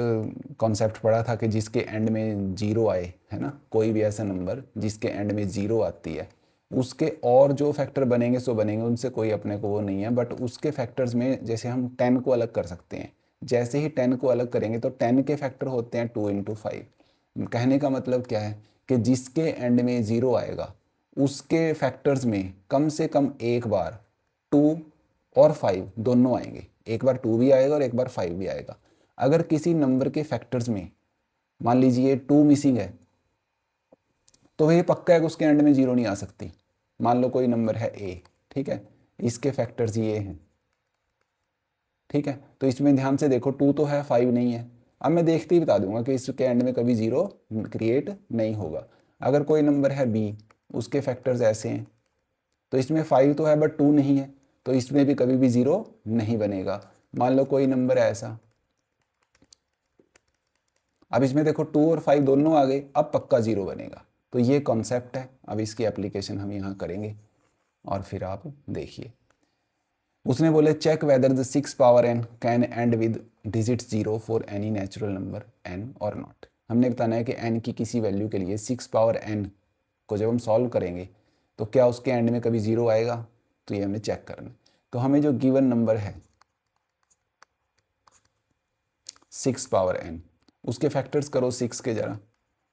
कॉन्सेप्ट पढ़ा था कि जिसके एंड में 0 आए, है ना, कोई भी ऐसा नंबर जिसके एंड में 0 आती है उसके और जो फैक्टर बनेंगे सो बनेंगे, उनसे कोई अपने को वो नहीं है, बट उसके फैक्टर्स में जैसे हम 10 को अलग कर सकते हैं, जैसे ही 10 को अलग करेंगे तो 10 के फैक्टर होते हैं 2 इंटू 5। कहने का मतलब क्या है कि जिसके एंड में 0 आएगा उसके फैक्टर्स में कम से कम एक बार 2 और 5 दोनों आएंगे, एक बार 2 भी आएगा और एक बार 5 भी आएगा। अगर किसी नंबर के फैक्टर्स में मान लीजिए 2 मिसिंग है तो ये पक्का है कि उसके एंड में 0 नहीं आ सकती। मान लो कोई नंबर है A, ठीक है, इसके फैक्टर्स ये हैं, ठीक है, तो इसमें ध्यान से देखो 2 तो है 5 नहीं है। अब मैं देखते ही बता दूंगा कि इसके एंड में कभी 0 क्रिएट नहीं होगा। अगर कोई नंबर है B, उसके फैक्टर्स ऐसे हैं, तो इसमें 5 तो है बट 2 नहीं है, तो इसमें भी कभी भी 0 नहीं बनेगा। मान लो कोई नंबर है ऐसा, अब इसमें देखो 2 और 5 दोनों आ गए, अब पक्का 0 बनेगा। तो ये कॉन्सेप्ट है। अब इसकी एप्लीकेशन हम यहाँ करेंगे और फिर आप देखिए। उसने बोले check whether the 6 power n can end with digit 0 for any natural number n और नॉट। हमने बताना है कि n की किसी वैल्यू के लिए 6 पावर n को जब हम सॉल्व करेंगे तो क्या उसके एंड में कभी 0 आएगा, तो ये हमें चेक करना है। तो हमें जो गिवन नंबर है 6 पावर n, उसके फैक्टर्स करो 6 के जरा।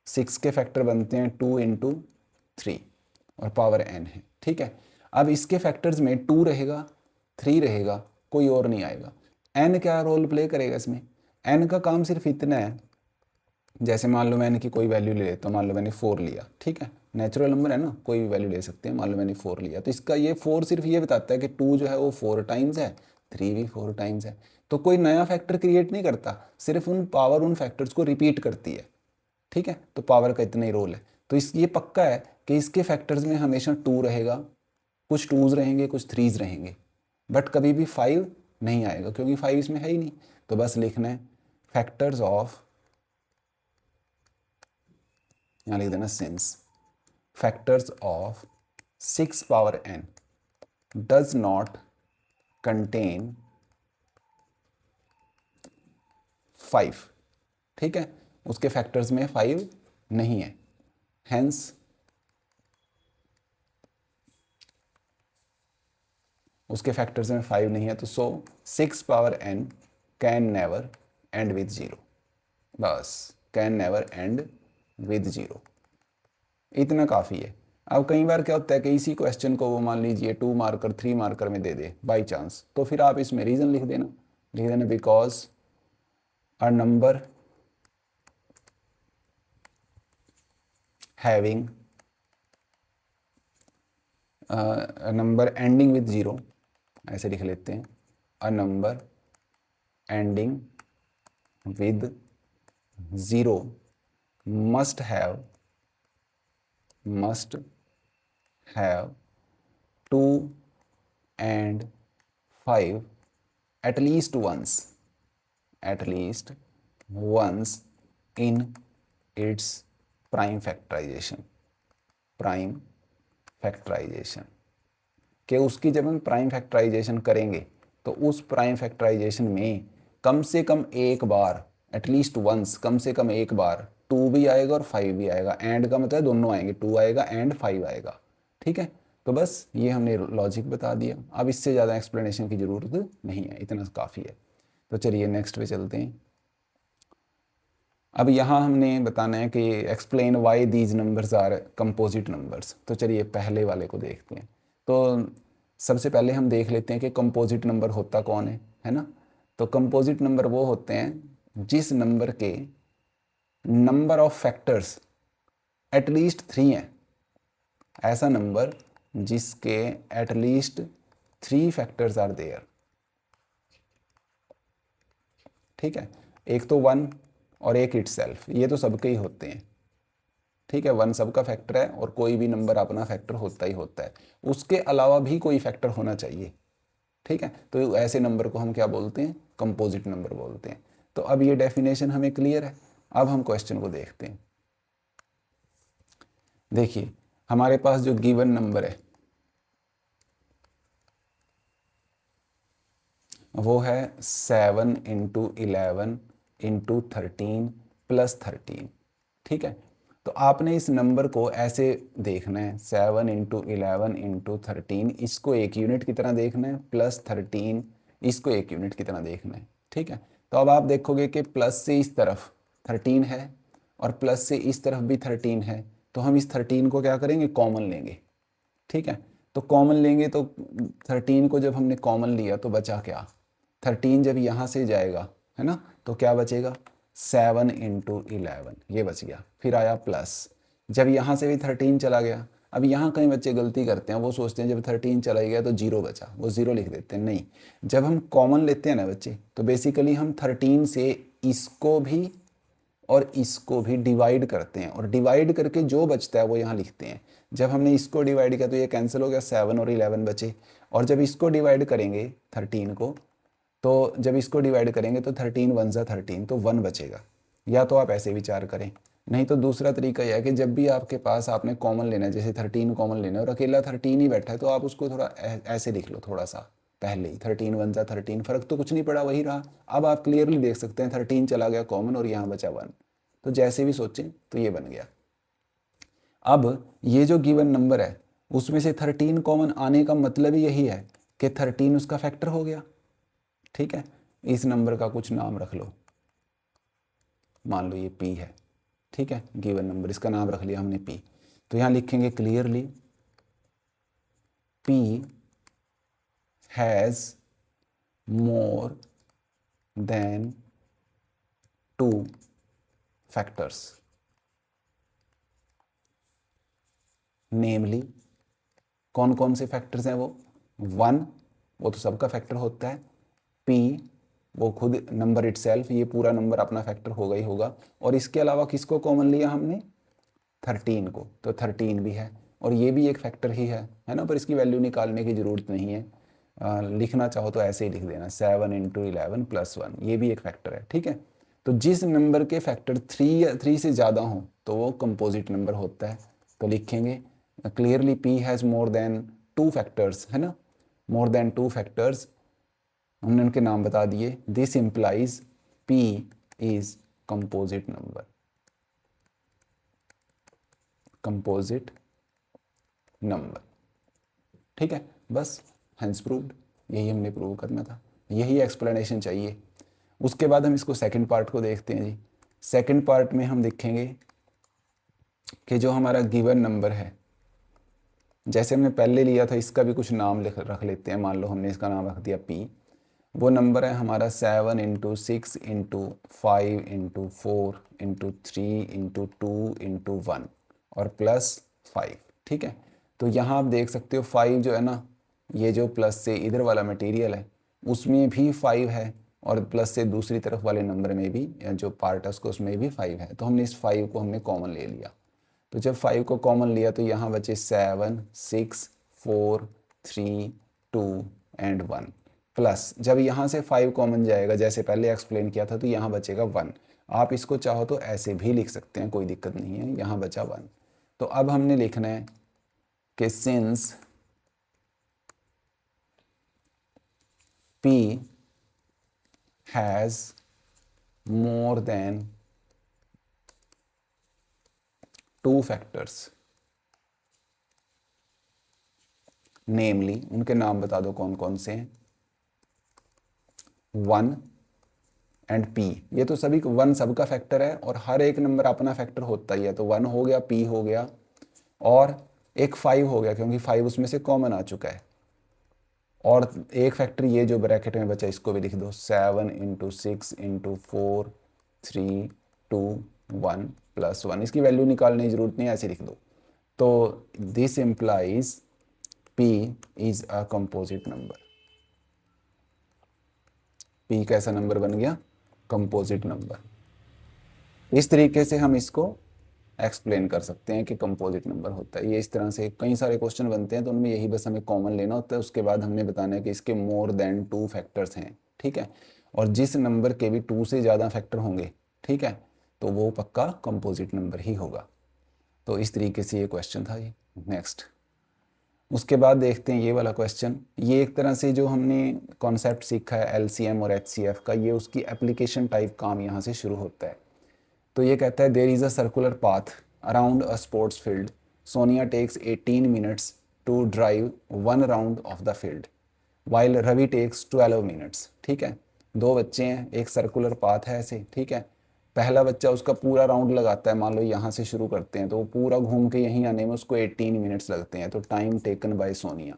6 के फैक्टर बनते हैं 2 इंटू 3 और पावर n है, ठीक है। अब इसके फैक्टर्स में 2 रहेगा, 3 रहेगा, कोई और नहीं आएगा। n क्या रोल प्ले करेगा इसमें? n का काम सिर्फ इतना है, जैसे मान लो मैंने की कोई वैल्यू ले लेता हूँ, मान लो मैंने 4 लिया, ठीक है, नेचुरल नंबर है ना, कोई भी वैल्यू ले सकते हैं। मान लो मैंने 4 लिया, तो इसका ये 4 सिर्फ ये बताता है कि 2 जो है वो 4 टाइम्स है, 3 भी 4 टाइम्स है। तो कोई नया फैक्टर क्रिएट नहीं करता, सिर्फ उन फैक्टर्स को रिपीट करती है, ठीक है। तो पावर का इतना ही रोल है। तो ये पक्का है कि इसके फैक्टर्स में हमेशा 2 रहेगा, कुछ 2s रहेंगे, कुछ 3s रहेंगे, बट कभी भी 5 नहीं आएगा, क्योंकि 5 इसमें है ही नहीं। तो बस लिखना है फैक्टर्स ऑफ, यहाँ लिख देना since factors of 6 power n does not contain 5, ठीक है, उसके फैक्टर्स में 5 नहीं है, हेंस उसके फैक्टर्स में 5 नहीं है, तो सो 6 power n can never and with 0, बस कैन नेवर एंड विद 0, इतना काफ़ी है। अब कई बार क्या होता है कि इसी क्वेश्चन को वो मान लीजिए 2 मार्कर 3 मार्कर में दे दे बाई चांस, तो फिर आप इसमें रीज़न लिख देना because a number having number ending with 0, ऐसे लिख लेते हैं, a number ending with 0 must have 2 and 5 at least once in its prime factorization कि उसकी जब हम प्राइम फैक्टराइजेशन करेंगे तो उस प्राइम फैक्टराइजेशन में कम से कम एक बार, एटलीस्ट वंस, कम से कम एक बार 2 भी आएगा और 5 भी आएगा। एंड का मतलब दोनों आएंगे, 2 आएगा एंड 5 आएगा, ठीक है। तो बस ये हमने लॉजिक बता दिया, अब इससे ज़्यादा एक्सप्लेनेशन की ज़रूरत नहीं है, इतना काफ़ी है। तो चलिए नेक्स्ट पे चलते हैं। अब यहाँ हमने बताना है कि explain why these numbers are composite numbers. तो चलिए पहले वाले को देखते हैं। तो सबसे पहले हम देख लेते हैं कि कंपोजिट नंबर होता कौन है ना। तो कंपोजिट नंबर वो होते हैं जिस नंबर के नंबर ऑफ फैक्टर्स एटलीस्ट 3 हैं, ऐसा नंबर जिसके एटलीस्ट 3 फैक्टर्स आर देयर, ठीक है। एक तो 1 और एक इटसेल्फ, ये तो सबके ही होते हैं, ठीक है। 1 सबका फैक्टर है और कोई भी नंबर अपना फैक्टर होता ही होता है, उसके अलावा भी कोई फैक्टर होना चाहिए, ठीक है। तो ऐसे नंबर को हम क्या बोलते हैं? कंपोजिट नंबर बोलते हैं। तो अब ये डेफिनेशन हमें क्लियर है। अब हम क्वेश्चन को देखते हैं। देखिए हमारे पास जो गिवन नंबर है वो है 7 इंटू 11 इंटू 13 प्लस 13, ठीक है। तो आपने इस नंबर को ऐसे देखना है, 7 इंटू 11 इंटू 13, इसको एक यूनिट की तरह देखना है, प्लस 13 इसको एक यूनिट की तरह देखना है, ठीक है। तो अब आप देखोगे कि प्लस से इस तरफ 13 है और प्लस से इस तरफ भी 13 है, तो हम इस 13 को क्या करेंगे? कॉमन लेंगे, ठीक है। तो कॉमन लेंगे तो 13 को जब हमने कॉमन लिया तो बचा क्या? 13 जब यहाँ से जाएगा है ना, तो क्या बचेगा? 7 इंटू 11, ये बच गया। फिर आया प्लस, जब यहाँ से भी 13 चला गया। अब यहाँ कई बच्चे गलती करते हैं, वो सोचते हैं जब 13 चला गया तो 0 बचा, वो 0 लिख देते हैं। नहीं, जब हम कॉमन लेते हैं ना बच्चे, तो बेसिकली हम 13 से इसको भी और इसको भी डिवाइड करते हैं, और डिवाइड करके जो बचता है वो यहाँ लिखते हैं। जब हमने इसको डिवाइड किया तो ये कैंसिल हो गया, 7 और 11 बचे। और जब इसको डिवाइड करेंगे 13 को, तो जब इसको डिवाइड करेंगे तो 13 1 ज़ा 13, तो 1 बचेगा। या तो आप ऐसे विचार करें, नहीं तो दूसरा तरीका यह है कि जब भी आपके पास आपने कॉमन लेना है, जैसे 13 कॉमन लेना है और अकेला 13 ही बैठा है, तो आप उसको थोड़ा ऐसे लिख लो, थोड़ा सा पहले ही 13 1 जा 13, फर्क तो कुछ नहीं पड़ा, वही रहा। अब आप क्लियरली देख सकते हैं 13 चला गया कॉमन और यहाँ बचा 1, तो जैसे भी सोचें तो ये बन गया। अब ये जो गिवन नंबर है उसमें से 13 कॉमन आने का मतलब ही यही है कि 13 उसका फैक्टर हो गया। ठीक है, इस नंबर का कुछ नाम रख लो, मान लो ये p है। ठीक है, गिवन नंबर, इसका नाम रख लिया हमने p। तो यहाँ लिखेंगे clearly p has more than 2 factors, namely कौन कौन से फैक्टर्स हैं वो? 1 वो तो सबका फैक्टर होता है, p वो खुद नंबर इटसेल्फ, ये पूरा नंबर अपना फैक्टर होगा ही होगा, और इसके अलावा किसको कॉमन लिया हमने? 13 को, तो 13 भी है और ये भी एक फैक्टर ही है ना, पर इसकी वैल्यू निकालने की ज़रूरत नहीं है। लिखना चाहो तो ऐसे ही लिख देना 7 × 11 + 1, ये भी एक फैक्टर है। ठीक है, तो जिस नंबर के फैक्टर 3 से ज़्यादा हों तो वो कंपोजिट नंबर होता है। तो लिखेंगे clearly p has more than 2 factors, है ना, मोर देन 2 फैक्टर्स, हमने उनके नाम बता दिए। This implies p is composite number, composite number. ठीक है, बस हेंस प्रूव्ड, यही हमने प्रूव करना था, यही एक्सप्लेनेशन चाहिए। उसके बाद हम इसको सेकंड पार्ट को देखते हैं जी। सेकंड पार्ट में हम देखेंगे कि जो हमारा गिवन नंबर है, जैसे हमने पहले लिया था, इसका भी कुछ नाम रख लेते हैं। मान लो हमने इसका नाम रख दिया p, वो नंबर है हमारा 7 × 6 × 5 × 4 × 3 × 2 × 1 और +5। ठीक है, तो यहाँ आप देख सकते हो 5 जो है ना, ये जो प्लस से इधर वाला मटेरियल है उसमें भी 5 है, और प्लस से दूसरी तरफ वाले नंबर में भी जो पार्ट है उसको, उसमें भी 5 है। तो हमने इस 5 को हमने कॉमन ले लिया। तो जब 5 को कॉमन लिया तो यहाँ बचे 7 6 4 3 2 एंड 1, प्लस जब यहाँ से 5 कॉमन जाएगा जैसे पहले एक्सप्लेन किया था तो यहाँ बचेगा 1। आप इसको चाहो तो ऐसे भी लिख सकते हैं, कोई दिक्कत नहीं है, यहाँ बचा 1। तो अब हमने लिखना है कि since p has more than 2 factors, namely उनके नाम बता दो कौन कौन से हैं, 1 एंड p। ये तो सभी 1 सबका फैक्टर है और हर एक नंबर अपना फैक्टर होता ही है, तो 1 हो गया, p हो गया और एक 5 हो गया क्योंकि 5 उसमें से कॉमन आ चुका है, और एक फैक्टर ये जो ब्रैकेट में बचा इसको भी लिख दो 7 × 6 × 4 3 2 1 + 1, इसकी वैल्यू निकालने की जरूरत नहीं, ऐसे लिख दो। तो this implies p is a composite number. p कैसा नंबर बन गया? Composite number. इस तरीके से हम इसको एक्सप्लेन कर सकते हैं कि कंपोजिट नंबर होता है। ये इस तरह से कई सारे क्वेश्चन बनते हैं, तो उनमें यही बस हमें कॉमन लेना होता है। उसके बाद हमने बताना है कि इसके मोर देन 2 फैक्टर्स हैं। ठीक है, और जिस नंबर के भी 2 से ज़्यादा फैक्टर होंगे, ठीक है, तो वो पक्का कंपोजिट नंबर ही होगा। तो इस तरीके से ये क्वेश्चन था ये। नेक्स्ट, उसके बाद देखते हैं ये वाला क्वेश्चन। ये एक तरह से जो हमने कॉन्सेप्ट सीखा है LCM और HCF का, ये उसकी एप्लीकेशन टाइप काम यहाँ से शुरू होता है। तो ये कहता है there is a circular path around a sports field, Sonia takes 18 minutes to drive 1 round of the field while Ravi takes 12 minutes. ठीक है, 2 बच्चे हैं, एक सर्कुलर पाथ है ऐसे। ठीक है, पहला बच्चा उसका पूरा राउंड लगाता है, मान लो यहाँ से शुरू करते हैं तो वो पूरा घूम के यहीं आने में उसको 18 मिनट्स लगते हैं। तो time taken bye Sonia,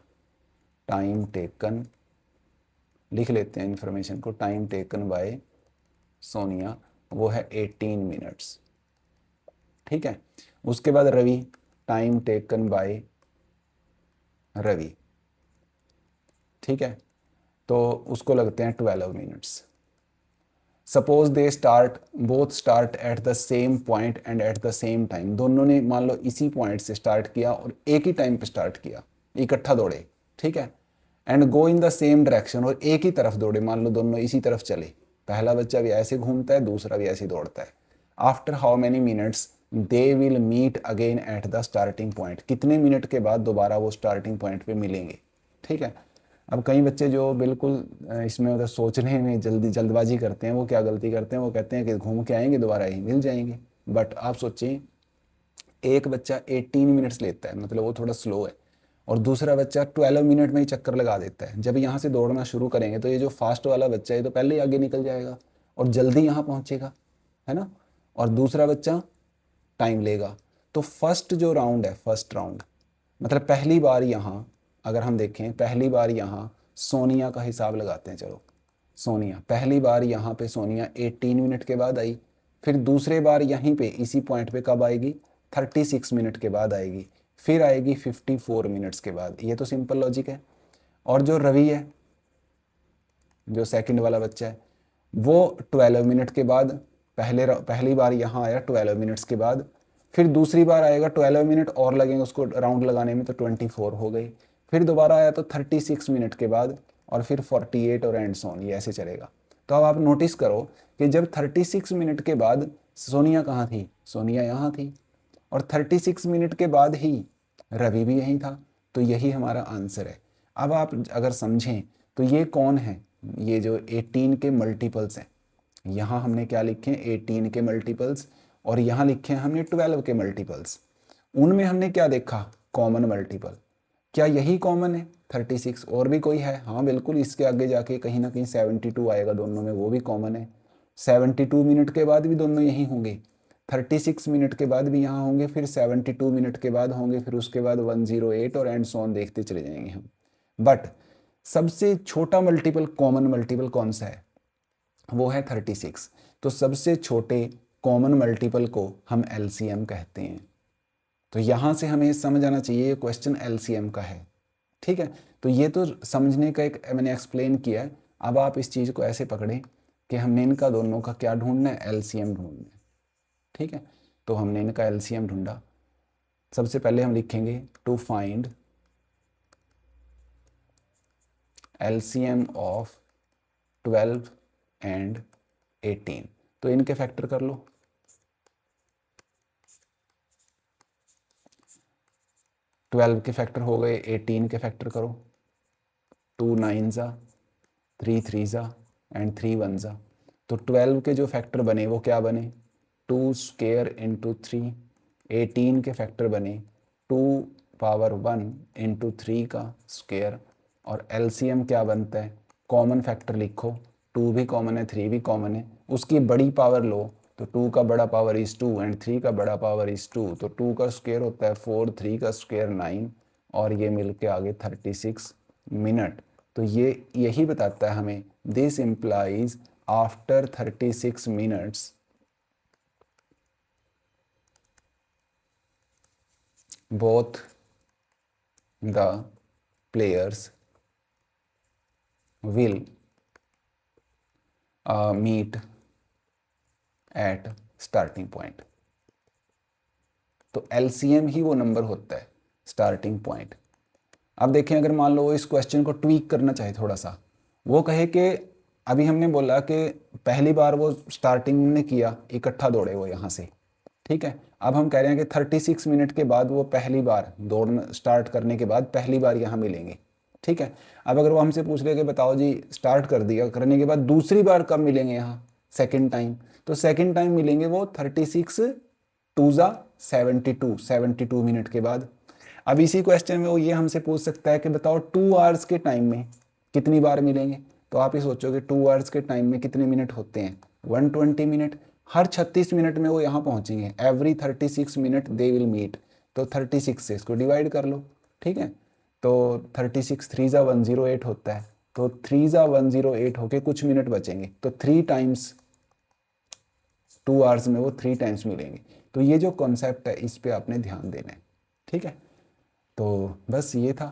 time taken लिख लेते हैं इन्फॉर्मेशन को, टाइम टेकन बाय सोनिया वो है 18 मिनट्स। ठीक है, उसके बाद Ravi, time taken by Ravi, ठीक है, तो उसको लगते हैं 12 minutes. Suppose they start, both start at the same point and at the same time, दोनों ने मान लो इसी पॉइंट से स्टार्ट किया और एक ही टाइम पे स्टार्ट किया, इकट्ठा दौड़े। ठीक है, and go in the same direction, और एक ही तरफ दौड़े, मान लो दोनों इसी तरफ चले, पहला बच्चा भी ऐसे घूमता है, दूसरा भी ऐसे दौड़ता है। After how many minutes they will meet again at the starting point, कितने मिनट के बाद दोबारा वो स्टार्टिंग पॉइंट पे मिलेंगे। ठीक है। अब कई बच्चे जो बिल्कुल इसमें मतलब सोचने में जल्दबाजी करते हैं, वो क्या गलती करते हैं, वो कहते हैं कि घूम के आएंगे दोबारा ही मिल जाएंगे। बट आप सोचिए, एक बच्चा 18 मिनट्स लेता है, मतलब वो थोड़ा स्लो है, और दूसरा बच्चा 12 मिनट में ही चक्कर लगा देता है। जब यहाँ से दौड़ना शुरू करेंगे तो ये जो फास्ट वाला बच्चा है तो पहले ही आगे निकल जाएगा और जल्दी यहाँ पहुँचेगा, है ना। और दूसरा बच्चा टाइम लेगा। तो फर्स्ट जो राउंड है, फर्स्ट राउंड मतलब पहली बार यहाँ, अगर हम देखें पहली बार यहाँ सोनिया का हिसाब लगाते हैं। चलो, सोनिया पहली बार यहाँ पे सोनिया 18 मिनट के बाद आई, फिर दूसरे बार यहीं पे इसी पॉइंट पे कब आएगी, 36 मिनट के बाद आएगी, फिर आएगी 54 मिनट्स के बाद। ये तो सिंपल लॉजिक है। और जो रवि है, जो सेकंड वाला बच्चा है, वो 12 मिनट के बाद पहली बार यहाँ आया 12 मिनट्स के बाद, फिर दूसरी बार आएगा 12 मिनट और लगेंगे उसको राउंड लगाने में, तो 24 हो गई। फिर दोबारा आया तो 36 मिनट के बाद, और फिर 48 और एंड सॉन, ये ऐसे चलेगा। तो अब आप नोटिस करो कि जब 36 मिनट के बाद सोनिया कहाँ थी, सोनिया यहाँ थी, और 36 मिनट के बाद ही रवि भी यहीं था। तो यही हमारा आंसर है। अब आप अगर समझें तो ये कौन है, ये जो 18 के मल्टीपल्स हैं, यहाँ हमने क्या लिखे हैं, 18 के मल्टीपल्स, और यहाँ लिखे हैं हमने 12 के मल्टीपल्स। उनमें हमने क्या देखा, कॉमन मल्टीपल। क्या यही कॉमन है 36, और भी कोई है? हाँ बिल्कुल, इसके आगे जाके कहीं ना कहीं 72 आएगा दोनों में, वो भी कॉमन है। 72 मिनट के बाद भी दोनों यहीं होंगे, 36 मिनट के बाद भी यहाँ होंगे, फिर 72 मिनट के बाद होंगे, फिर उसके बाद 108 और एंड सो ऑन देखते चले जाएंगे हम। बट सबसे छोटा मल्टीपल, कॉमन मल्टीपल कौन सा है, वो है 36। तो सबसे छोटे कॉमन मल्टीपल को हम एलसीएम कहते हैं। तो यहाँ से हमें समझ आना चाहिए ये क्वेश्चन एलसीएम का है। ठीक है। तो ये तो समझने का एक मैंने एक्सप्लेन किया है। अब आप इस चीज़ को ऐसे पकड़ें कि हमने इनका दोनों का क्या ढूंढना है, एलसीएम ढूंढना है। ठीक है। तो हमने इनका एलसीएम ढूंढा। सबसे पहले हम लिखेंगे to find LCM of 12 and 18। तो इनके फैक्टर कर लो। 12 के फैक्टर हो गए, 18 के फैक्टर करो। 2 9 ज़ा, 3 3 ज़ा एंड 3 1 ज़ा। तो 12 के जो फैक्टर बने वो क्या बने, 2 स्क्वायर इंटू 3। 18 के फैक्टर बने 2 पावर 1 इंटू 3 का स्क्वायर। और एलसीएम क्या बनता है, कॉमन फैक्टर लिखो, 2 भी कॉमन है 3 भी कॉमन है, उसकी बड़ी पावर लो। तो 2 का बड़ा पावर इज़ 2 एंड 3 का बड़ा पावर इज़ 2। तो 2 का स्क्वायर होता है 4, 3 का स्क्वायर 9, और ये मिल के आगे 36 मिनट। तो ये यही बताता है हमें, this implies after 36 minutes both the players will meet at starting point। तो LCM ही वो नंबर होता है, स्टार्टिंग पॉइंट। अब देखें, अगर मान लो इस क्वेश्चन को ट्वीक करना चाहे थोड़ा सा, वो कहे कि अभी हमने बोला कि पहली बार वो स्टार्टिंग में किया, इकट्ठा दौड़े वो यहाँ से, ठीक है। अब हम कह रहे हैं कि 36 मिनट के बाद वो पहली बार दौड़ना स्टार्ट करने के बाद पहली बार यहाँ मिलेंगे, ठीक है। अब अगर वो हमसे पूछ ले कि बताओ जी, स्टार्ट कर दिया करने के बाद दूसरी बार कब मिलेंगे यहाँ, सेकेंड टाइम, तो सेकेंड टाइम मिलेंगे वो 36 2 ज़ा 72 मिनट के बाद। अब इसी क्वेश्चन में वो ये हमसे पूछ सकता है कि बताओ 2 आवर्स के टाइम में कितनी बार मिलेंगे। तो आप ये सोचोगे 2 आवर्स के टाइम में कितने मिनट होते हैं, 120 मिनट। हर 36 मिनट में वो यहाँ पहुँचेंगे, every 36 minute they will meet. तो 36 से इसको डिवाइड कर लो, ठीक है। तो 36 3 ज़ा 108 होता है, तो 3 ज़ा 108 होके कुछ मिनट बचेंगे, तो 3 टाइम्स 2 आवर्स में वो 3 टाइम्स मिलेंगे। तो ये जो कॉन्सेप्ट है इस पे आपने ध्यान देना है, ठीक है। तो बस ये था।